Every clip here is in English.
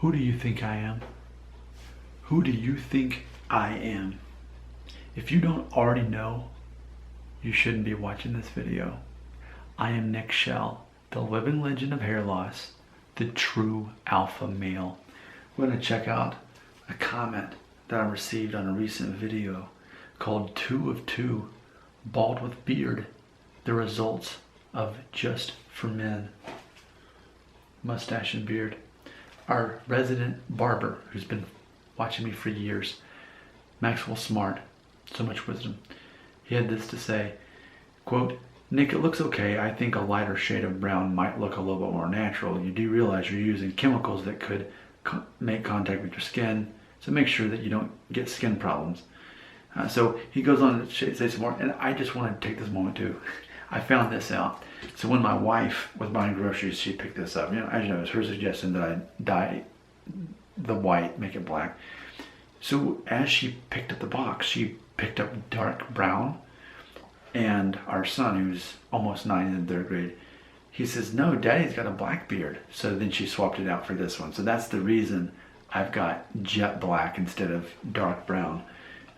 Who do you think I am? Who do you think I am? If you don't already know, you shouldn't be watching this video. I am Nick Shell, the living legend of hair loss, the true alpha male. We're going to check out a comment that I received on a recent video called 2 of 2, Bald with Beard, the results of Just for Men. Mustache and beard. Our resident barber, who's been watching me for years, Maxwell Smart, so much wisdom, he had this to say, quote, "Nick, it looks okay. I think a lighter shade of brown might look a little bit more natural. You do realize you're using chemicals that could make contact with your skin, so make sure that you don't get skin problems." So he goes on to say some more, and I just want to take this moment too. I found this out. So when my wife was buying groceries, she picked this up. As you know, it was her suggestion that I dye the white, make it black. So as she picked up the box, she picked up dark brown, and our son, who's almost 9 in 3rd grade, he says, "No, Daddy's got a black beard." So then she swapped it out for this one. So that's the reason I've got jet black instead of dark brown.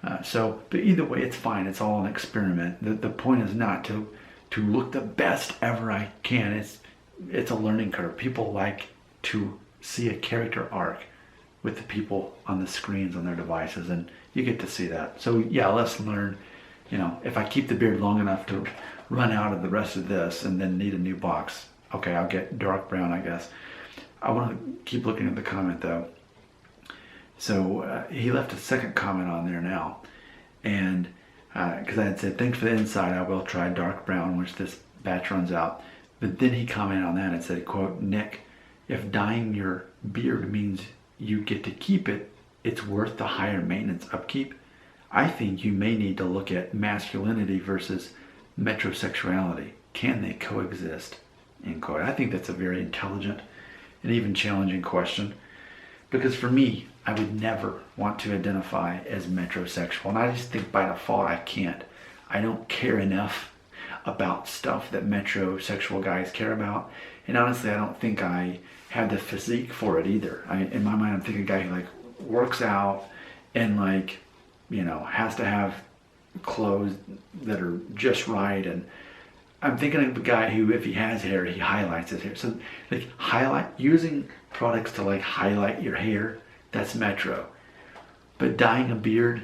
But either way, it's fine. It's all an experiment. The point is not to look the best ever I can. It's a learning curve. People like to see a character arc with the people on the screens on their devices, and you get to see that. So yeah, let's learn. If I keep the beard long enough to run out of the rest of this and then need a new box, okay, I'll get dark brown, I guess. I want to keep looking at the comment though. So he left a second comment on there now, and because I had said, "Thanks for the insight, I will try dark brown once this batch runs out." But then he commented on that and said, quote, "Nick, if dyeing your beard means you get to keep it, it's worth the higher maintenance upkeep. I think you may need to look at masculinity versus metrosexuality. Can they coexist?" End quote. I think that's a very intelligent and even challenging question, because for me, I would never want to identify as metrosexual, and I just think by default I can't. I don't care enough about stuff that metrosexual guys care about, and honestly I don't think I have the physique for it either. In my mind I'm thinking a guy who works out and has to have clothes that are just right, and I'm thinking of a guy who, if he has hair, he highlights his hair. So using products to highlight your hair, that's metro. But dyeing a beard,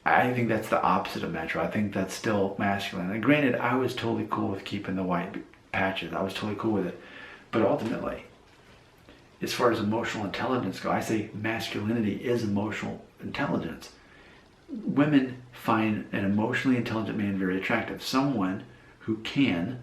I think that's the opposite of metro. I think that's still masculine. And granted, I was totally cool with keeping the white patches. I was totally cool with it. But ultimately, as far as emotional intelligence goes, I say masculinity is emotional intelligence. Women find an emotionally intelligent man very attractive. Someone who can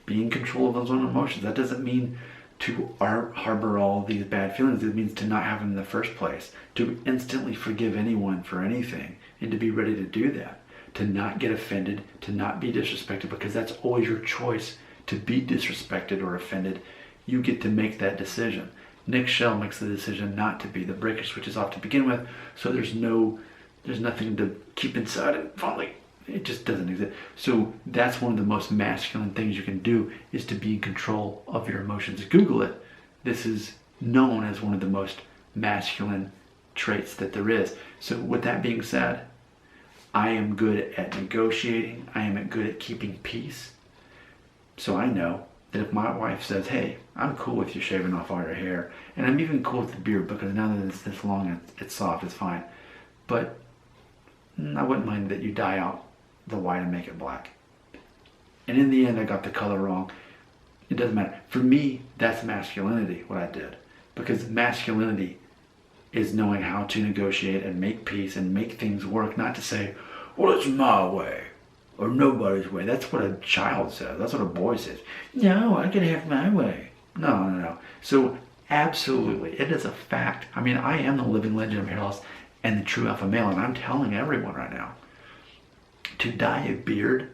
be in control of those own emotions. That doesn't mean to harbor all these bad feelings. It means to not have them in the first place, to instantly forgive anyone for anything, and to be ready to do that, to not get offended, to not be disrespected, because that's always your choice, to be disrespected or offended. You get to make that decision. Nick Shell makes the decision not to be. The breaker switch is off to begin with, so there's nothing to keep inside it. Finally, it just doesn't exist. So that's one of the most masculine things you can do, is to be in control of your emotions. Google it. This is known as one of the most masculine traits that there is. So with that being said, I am good at negotiating. I am good at keeping peace. So I know that if my wife says, "Hey, I'm cool with you shaving off all your hair," and I'm even cool with the beard because now that it's this long, it's soft, it's fine. But I wouldn't mind that you dye out the white and make it black. And in the end, I got the color wrong. It doesn't matter. For me, that's masculinity, what I did. Because masculinity is knowing how to negotiate and make peace and make things work, not to say, "Well, it's my way or nobody's way." That's what a child says. That's what a boy says. "No, I can have my way." No. So absolutely, it is a fact. I am the living legend of hair loss and the true alpha male, and I'm telling everyone right now, to dye a beard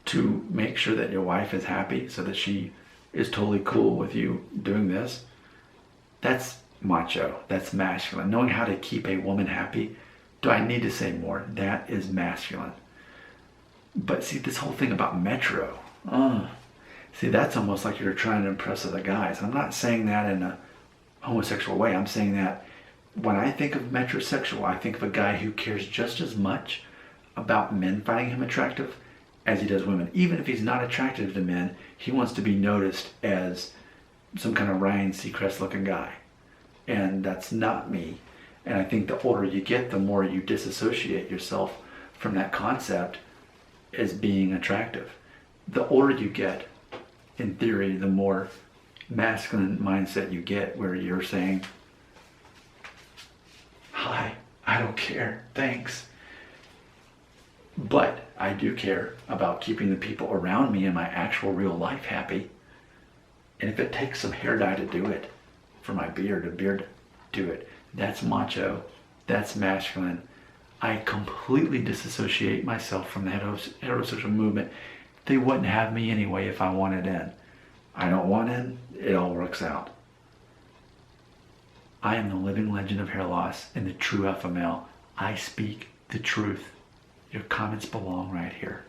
to make sure that your wife is happy, so that she is totally cool with you doing this, that's macho, that's masculine. Knowing how to keep a woman happy, do I need to say more? That is masculine. But see, this whole thing about metro, see, that's almost like you're trying to impress other guys. I'm not saying that in a homosexual way. I'm saying that when I think of metrosexual, I think of a guy who cares just as much about men finding him attractive as he does women. Even if he's not attractive to men, he wants to be noticed as some kind of Ryan Seacrest looking guy. And that's not me. And I think the older you get, the more you disassociate yourself from that concept as being attractive. The older you get, in theory, the more masculine mindset you get, where you're saying, hi, I don't care, thanks. But I do care about keeping the people around me in my actual real life happy. And if it takes some hair dye to do it, for my beard, a beard to do it, that's macho, that's masculine. I completely disassociate myself from the heterosexual movement. They wouldn't have me anyway if I wanted in. I don't want in, it all works out. I am the living legend of hair loss and the true alpha male. I speak the truth. Your comments belong right here.